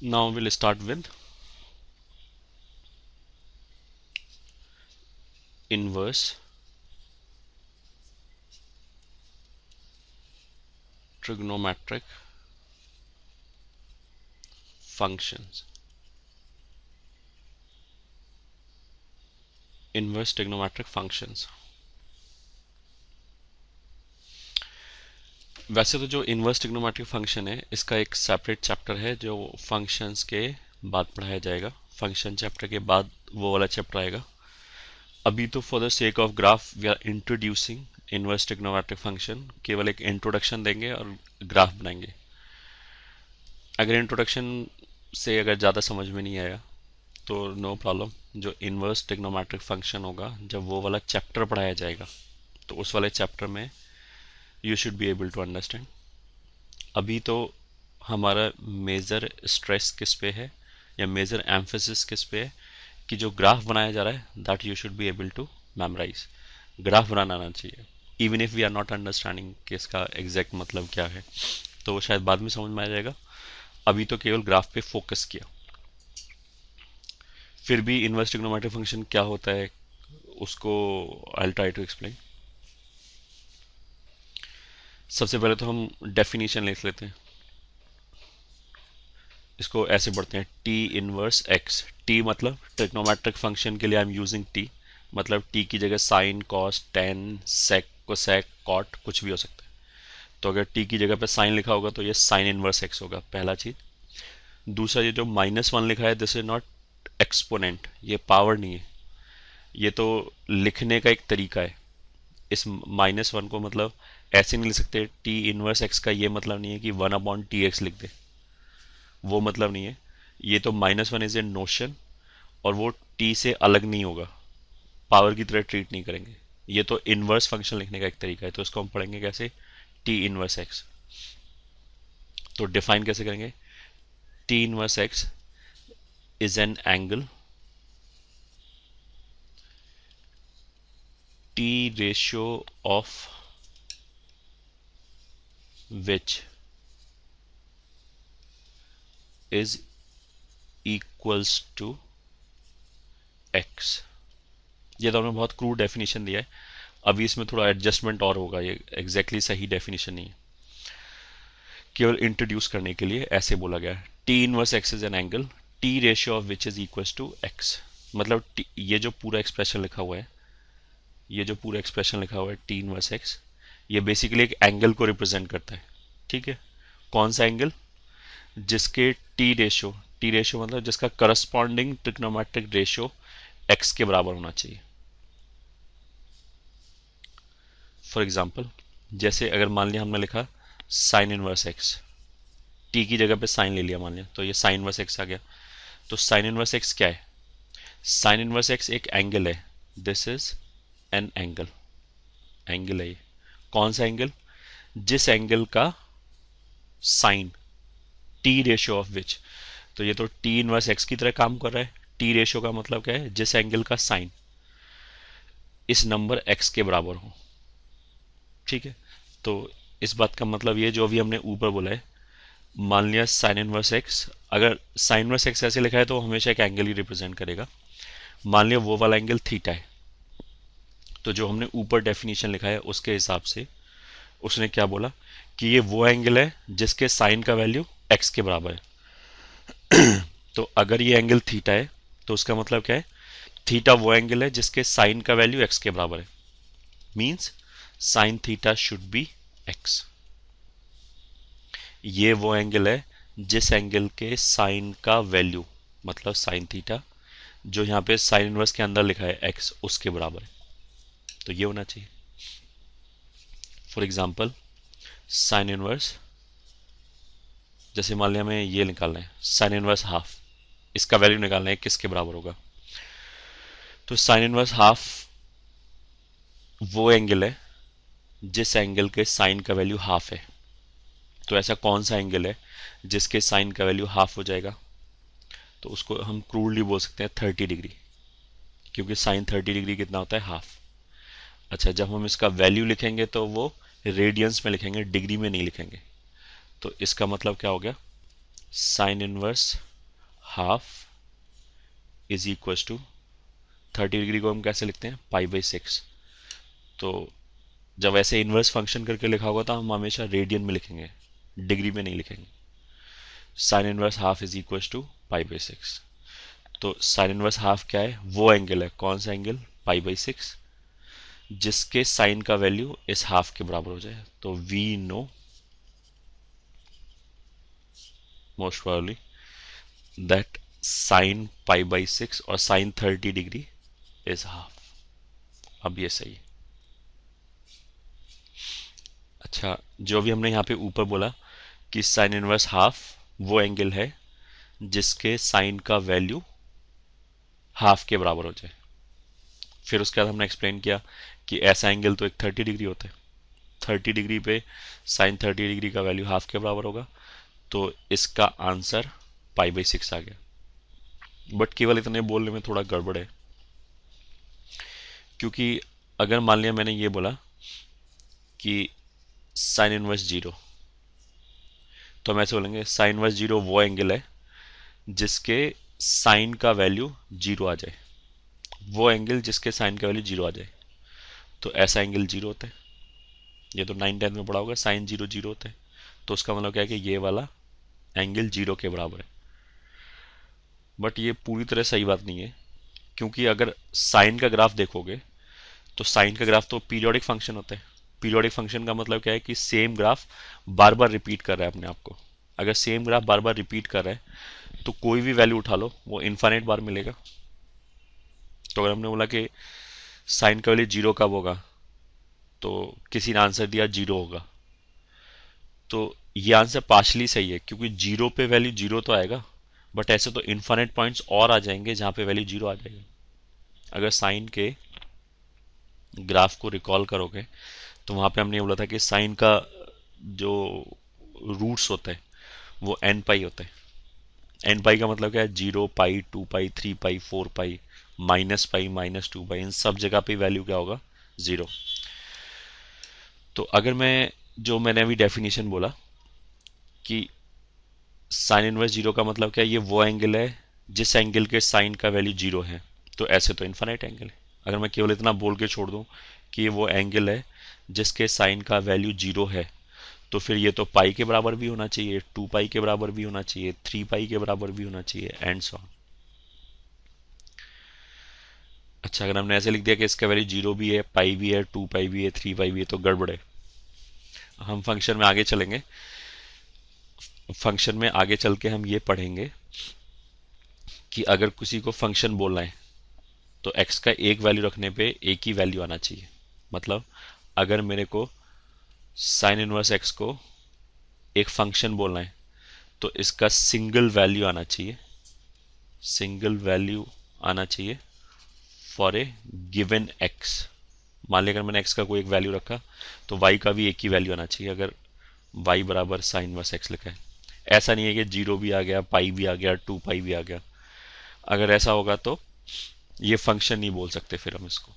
Now we'll start with inverse trigonometric functions. Inverse trigonometric functions. वैसे तो जो inverse trigonometric function है इसका एक सेपरेट चैप्टर है जो फंक्शंस के बाद पढ़ाया जाएगा। फंक्शन चैप्टर के बाद वो वाला चैप्टर आएगा। अभी तो for the sake of graph we are introducing inverse trigonometric function, केवल एक इंट्रोडक्शन देंगे और ग्राफ बनाएंगे। अगर इंट्रोडक्शन से अगर ज़्यादा समझ में नहीं आया तो नो प्रॉब्लम, जो इनवर्स ट्रिग्नोमेट्रिक फंक्शन होगा जब वो वाला चैप्टर पढ़ाया जाएगा तो उस वाले चैप्टर में you should be able to understand. अभी तो हमारा मेजर स्ट्रेस किस पे है या मेजर एम्फेसिस किस पे है कि जो ग्राफ बनाया जा रहा है that you should be able to memorise. Graph बनाना आना चाहिए even if we are not understanding कि इसका एग्जैक्ट मतलब क्या है, तो वो शायद बाद में समझ में आ जाएगा। अभी तो केवल ग्राफ पे फोकस किया। फिर भी इनवर्स ट्रिग्नोमेट्रिक फंक्शन क्या होता है उसको आई ट्राई टू एक्सप्लेन। सबसे पहले तो हम डेफिनेशन लिख लेते हैं। इसको ऐसे पढ़ते हैं टी इनवर्स एक्स। टी मतलब ट्रिग्नोमेट्रिक फंक्शन के लिए आई एम यूजिंग टी, मतलब टी की जगह sine cos tan sec cosec cot कुछ भी हो सकता है। तो अगर टी की जगह पे साइन लिखा होगा तो ये साइन इनवर्स एक्स होगा, पहला चीज। दूसरा, ये जो -1 लिखा है दिस इज नॉट एक्सपोनेंट, ये पावर नहीं है, ये तो लिखने का एक तरीका है। इस -1 को मतलब ऐसे नहीं लिख सकते टी इनवर्स एक्स का, ये मतलब नहीं है कि 1/टी एक्स लिख दे, वो मतलब नहीं है। ये तो -1 इज ए नोशन और वो टी से अलग नहीं होगा, पावर की तरह ट्रीट नहीं करेंगे। ये तो इनवर्स फंक्शन लिखने का एक तरीका है, तो इसको हम पढ़ेंगे कैसे, टी इनवर्स एक्स। तो डिफाइन कैसे करेंगे, T inverse X is an angle T ratio of which is equals to X. ये तो हमने बहुत क्रूड डेफिनेशन दिया है, अभी इसमें थोड़ा एडजस्टमेंट और होगा, ये एग्जैक्टली सही डेफिनेशन नहीं है, केवल इंट्रोड्यूस करने के लिए ऐसे बोला गया है। T inverse X is an angle T ratio of which is equals to X. मतलब ये जो पूरा एक्सप्रेशन लिखा हुआ है, ये जो पूरा एक्सप्रेशन लिखा हुआ है टी इनवर्स एक्स, ये बेसिकली एक एंगल को रिप्रेजेंट करता है। ठीक है, कौन सा एंगल, जिसके टी रेशियो मतलब जिसका करस्पॉन्डिंग ट्रिग्नोमेट्रिक रेशियो एक्स के बराबर होना चाहिए। फॉर एग्जाम्पल, जैसे अगर मान लिया हमने लिखा साइन इनवर्स एक्स, टी की जगह पे साइन ले लिया मान लिया, तो ये साइन इनवर्स एक्स आ गया। तो साइन इनवर्स एक्स क्या है, साइन इनवर्स एक्स एक एंगल है, this is an angle, angle है ये। कौन सा एंगल, जिस एंगल का sine T ratio of which, तो ये तो टी इनवर्स एक्स की तरह काम कर रहा है। टी रेशियो का मतलब क्या है, जिस एंगल का साइन इस नंबर एक्स के बराबर हो। ठीक है, तो इस बात का मतलब ये जो अभी हमने ऊपर बोला है, मान लिया साइन इनवर्स एक्स, अगर साइन इनवर्स एक्स ऐसे लिखा है तो हमेशा एक एंगल ही रिप्रेजेंट करेगा। मान लिया वो वाला एंगल थीटा है, तो जो हमने ऊपर डेफिनेशन लिखा है उसके हिसाब से उसने क्या बोला कि ये वो एंगल है जिसके साइन का वैल्यू एक्स के बराबर है। तो अगर ये एंगल थीटा है तो उसका मतलब क्या है, थीटा वो एंगल है जिसके साइन का वैल्यू एक्स के बराबर है, means sine theta should be x. ये वो एंगल है जिस एंगल के साइन का वैल्यू मतलब साइन थीटा, जो यहाँ पे साइन इनवर्स के अंदर लिखा है एक्स, उसके बराबर है। तो ये होना चाहिए। फॉर एग्जाम्पल साइन इनवर्स, जैसे मान लिया हमें ये निकालना है साइन इनवर्स हाफ, इसका वैल्यू निकालना है किसके बराबर होगा। तो साइन इनवर्स हाफ वो एंगल है जिस एंगल के साइन का वैल्यू हाफ है। तो ऐसा कौन सा एंगल है जिसके साइन का वैल्यू हाफ हो जाएगा, तो उसको हम क्रूडली बोल सकते हैं 30 डिग्री, क्योंकि साइन 30 डिग्री कितना होता है, हाफ। अच्छा, जब हम इसका वैल्यू लिखेंगे तो वो रेडियंस में लिखेंगे, डिग्री में नहीं लिखेंगे। तो इसका मतलब क्या हो गया, sine inverse half is equal to 30 degree को हम कैसे लिखते हैं π/6। तो जब ऐसे इन्वर्स फंक्शन करके लिखा होगा तो हम हमेशा रेडियन में लिखेंगे, डिग्री में नहीं लिखेंगे। Sine inverse half is equal to π/6। तो साइन इनवर्स हाफ क्या है, वो एंगल है, कौन सा एंगल, π/6, जिसके साइन का वैल्यू इस हाफ के बराबर हो जाए। तो we know most probably that sine π/6 और साइन 30 डिग्री इज हाफ। अब ये सही है। अच्छा, जो भी हमने यहाँ पे ऊपर बोला कि साइन इनवर्स हाफ वो एंगल है जिसके साइन का वैल्यू हाफ के बराबर हो जाए। फिर उसके बाद हमने एक्सप्लेन किया कि ऐसा एंगल तो एक 30 डिग्री होता है, 30 डिग्री पे साइन 30 डिग्री का वैल्यू हाफ के बराबर होगा। तो इसका आंसर π/6 आ गया। बट केवल इतने बोलने में थोड़ा गड़बड़ है, क्योंकि अगर मान लिया मैंने ये बोला कि साइन इनवर्स 0, तो हम ऐसे बोलेंगे साइन इनवर्स 0 वो एंगल है जिसके साइन का वैल्यू 0 आ जाए, वो एंगल जिसके साइन का वैल्यू 0 आ जाए। तो ऐसा एंगल 0 होता है, ये तो 9-10 में पढ़ा होगा, साइन 0 0 होता है। तो उसका मतलब क्या है कि ये वाला एंगल 0 के बराबर है। बट ये पूरी तरह सही बात नहीं है, क्योंकि अगर साइन का ग्राफ देखोगे तो साइन का ग्राफ तो पीरियोडिक फंक्शन होता है। पीरियोडिक फंक्शन का मतलब क्या है कि सेम ग्राफ बार बार रिपीट कर रहा है अपने आप को। अगर सेम ग्राफ बार बार रिपीट कर रहा है तो कोई भी वैल्यू उठा लो वो इनफाइनाइट बार मिलेगा। तो अगर हमने बोला कि साइन का वैल्यू 0 कब होगा, तो किसी ने आंसर दिया 0 होगा, तो ये आंसर पार्शली सही है, क्योंकि 0 पे वैल्यू 0 तो आएगा, बट ऐसे तो इनफाइनाइट पॉइंट्स और आ जाएंगे जहां पे वैल्यू 0 आ जाएगी। अगर साइन के ग्राफ को रिकॉल करोगे तो वहां पे हमने ये बोला था कि साइन का जो रूट्स होते हैं वो n पाई होते हैं। n पाई का मतलब क्या है, 0 पाई, 2 पाई, 3 पाई, 4 पाई, -π, -2 पाई, इन सब जगह पे वैल्यू क्या होगा, 0। तो अगर मैं, जो मैंने अभी डेफिनेशन बोला कि साइन इनवर्स 0 का मतलब क्या है, ये वो एंगल है जिस एंगल के साइन का वैल्यू 0 है। तो ऐसे तो इनफाइनाइट एंगल है। अगर मैं केवल इतना बोल के छोड़ दूं कि ये वो एंगल है जिसके साइन का वैल्यू 0 है, तो फिर ये तो पाई के बराबर भी होना चाहिए, 2 पाई के बराबर भी होना चाहिए, 3 पाई के बराबर भी होना चाहिए, एंड सो ऑन। अच्छा, अगर हमने ऐसे लिख दिया कि इसका वैल्यू 0 भी है, पाई भी है, 2 पाई भी है, 3 पाई भी है, तो गड़बड़ है। हम फंक्शन में आगे चलेंगे, फंक्शन में आगे चल के हम ये पढ़ेंगे कि अगर किसी को फंक्शन बोलना है तो x का एक वैल्यू रखने पे एक ही वैल्यू आना चाहिए। मतलब अगर मेरे को साइन इनवर्स x को एक फंक्शन बोलना है तो इसका सिंगल वैल्यू आना चाहिए, सिंगल वैल्यू आना चाहिए फॉर ए गिवन x। मान लिया अगर मैंने x का कोई एक वैल्यू रखा तो y का भी एक ही वैल्यू आना चाहिए, अगर y बराबर साइन इनवर्स x लिखा है। ऐसा नहीं है कि 0 भी आ गया, पाई भी आ गया, 2 पाई भी आ गया। अगर ऐसा होगा तो ये फंक्शन नहीं बोल सकते फिर हम इसको।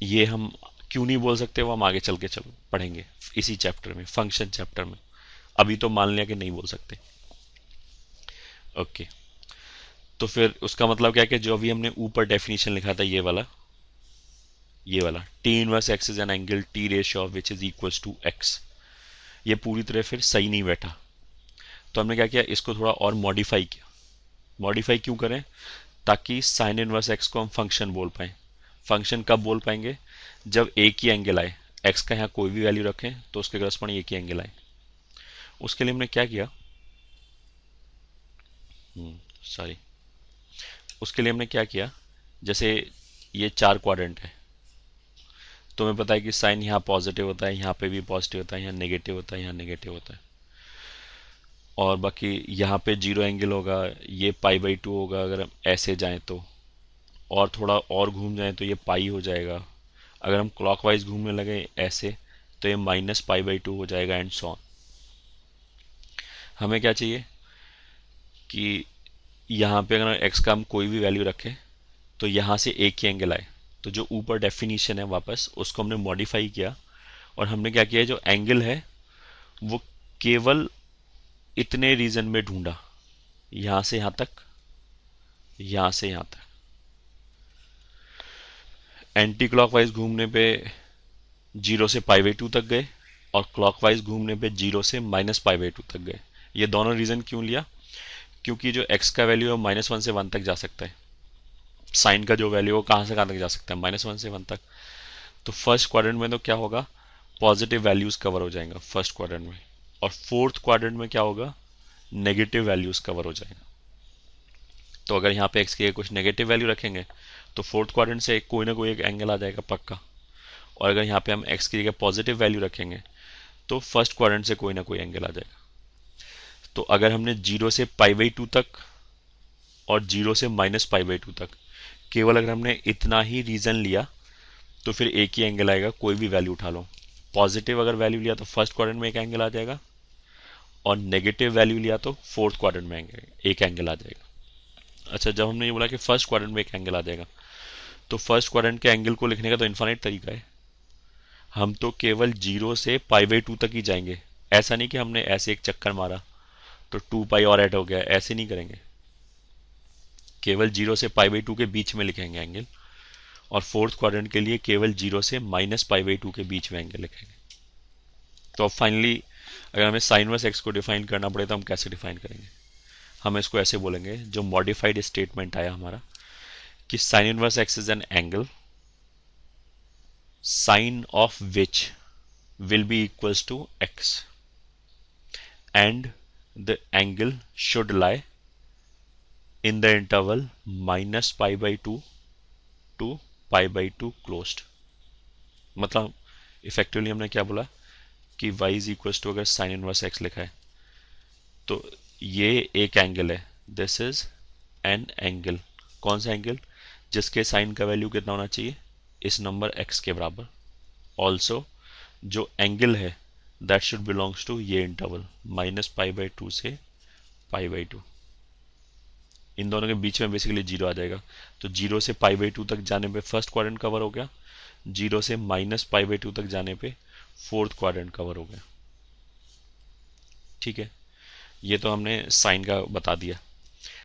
ये हम क्यों नहीं बोल सकते वो हम आगे चल के पढ़ेंगे इसी चैप्टर में, फंक्शन चैप्टर में। अभी तो मान लिया कि नहीं बोल सकते। ओके, तो फिर उसका मतलब क्या है कि जो अभी हमने ऊपर डेफिनेशन लिखा था, ये वाला T inverse X is an angle T ratio of which is equal to X, ये पूरी तरह फिर सही नहीं बैठा। तो हमने क्या किया, इसको थोड़ा और मॉडिफाई किया। मॉडिफाई क्यों करें, ताकि साइन इनवर्स एक्स को हम फंक्शन बोल पाए। फंक्शन कब बोल पाएंगे, जब एक ही एंगल आए, एक्स का यहाँ कोई भी वैल्यू रखें तो उसके करस्पॉन्डिंग एक ही एंगल आए। उसके लिए हमने क्या किया, सॉरी, उसके लिए हमने क्या किया, जैसे ये 4 क्वाड्रेंट है, तो हमें पता है कि साइन यहाँ पॉजिटिव होता है, यहाँ पे भी पॉजिटिव होता है, यहाँ नेगेटिव होता है, यहाँ नेगेटिव होता है, और बाकी यहाँ पे 0 एंगल होगा, ये π/2 होगा अगर हम ऐसे जाएं तो, और थोड़ा और घूम जाएं तो ये पाई हो जाएगा। अगर हम क्लॉकवाइज घूमने लगे ऐसे तो ये -π/2 हो जाएगा, एंड सो ऑन। हमें क्या चाहिए कि यहाँ पे अगर x का हम कोई भी वैल्यू रखें तो यहाँ से एक ही एंगल आए। तो जो ऊपर डेफिनेशन है वापस उसको हमने मॉडिफाई किया, और हमने क्या किया, जो एंगल है वो केवल इतने रीजन में ढूंढा, यहाँ से यहाँ तक यहां से यहां तक। एंटी क्लॉकवाइज घूमने पे 0 से π/2 तक गए, और क्लॉकवाइज घूमने पे 0 से -π/2 तक गए। ये दोनों रीजन क्यों लिया? क्योंकि जो x का वैल्यू है -1 से 1 तक जा सकता है, साइन का जो वैल्यू है वो कहाँ से कहाँ तक जा सकता है, -1 से 1 तक। तो फर्स्ट क्वाड्रेंट में तो क्या होगा, पॉजिटिव वैल्यूज कवर हो जाएगा फर्स्ट क्वाड्रेंट में, और फोर्थ क्वाड्रेंट में क्या होगा, नेगेटिव वैल्यूज कवर हो जाएगा। तो अगर यहाँ पे x की कुछ नेगेटिव वैल्यू रखेंगे तो फोर्थ क्वाड्रेंट से कोई ना कोई एक एंगल आ जाएगा पक्का, और अगर यहाँ पे हम x की जगह पॉजिटिव वैल्यू रखेंगे तो फर्स्ट क्वाड्रेंट से कोई ना कोई एंगल आ जाएगा। तो अगर हमने 0 से π/2 तक और 0 से -π/2 तक केवल अगर हमने इतना ही रीजन लिया तो फिर एक ही एंगल आएगा, कोई भी वैल्यू उठा लो। पॉजिटिव अगर वैल्यू लिया तो फर्स्ट क्वाड्रेंट में एक एंगल आ जाएगा, और नेगेटिव वैल्यू लिया तो फोर्थ क्वाड्रेंट में एक एंगल आ जाएगा। अच्छा, जब हमने ये बोला कि फर्स्ट क्वाड्रेंट में एक एंगल आ जाएगा, तो फर्स्ट क्वाड्रेंट के एंगल को लिखने का तो इन्फाइनाइट तरीका है। हम तो केवल 0 से π/2 तक ही जाएंगे, ऐसा नहीं कि हमने ऐसे एक चक्कर मारा तो 2π और ऐड हो गया, ऐसे नहीं करेंगे। केवल 0 से π/2 के बीच में लिखेंगे एंगल, और फोर्थ क्वाड्रेंट के लिए केवल 0 से -π/2 के बीच में एंगल लिखेंगे। तो अब फाइनली अगर हमें साइन इनवर्स एक्स को डिफाइन करना पड़े तो हम कैसे डिफाइन करेंगे? हम इसको ऐसे बोलेंगे, जो मॉडिफाइड स्टेटमेंट आया हमारा कि sign inverse X is an angle sine of which will be equals to x, and the angle should lie in the interval -π/2 to π/2 closed। मतलब इफेक्टिवली हमने क्या बोला कि y इज इक्वल्स टू, अगर sine inverse x लिखा है तो ये एक एंगल है, दिस इज एन एंगल। कौन सा एंगल? जिसके साइन का वैल्यू कितना होना चाहिए, इस नंबर x के बराबर। ऑल्सो जो एंगल है दैट शुड बिलोंग्स टू ये इंटरवल -π/2 से π/2। इन दोनों के बीच में बेसिकली 0 आ जाएगा, तो 0 से π/2 तक जाने पे फर्स्ट क्वाड्रेंट कवर हो गया, 0 से -π/2 तक जाने पे फोर्थ क्वाड्रेंट कवर हो गया। ठीक है, ये तो हमने साइन का बता दिया।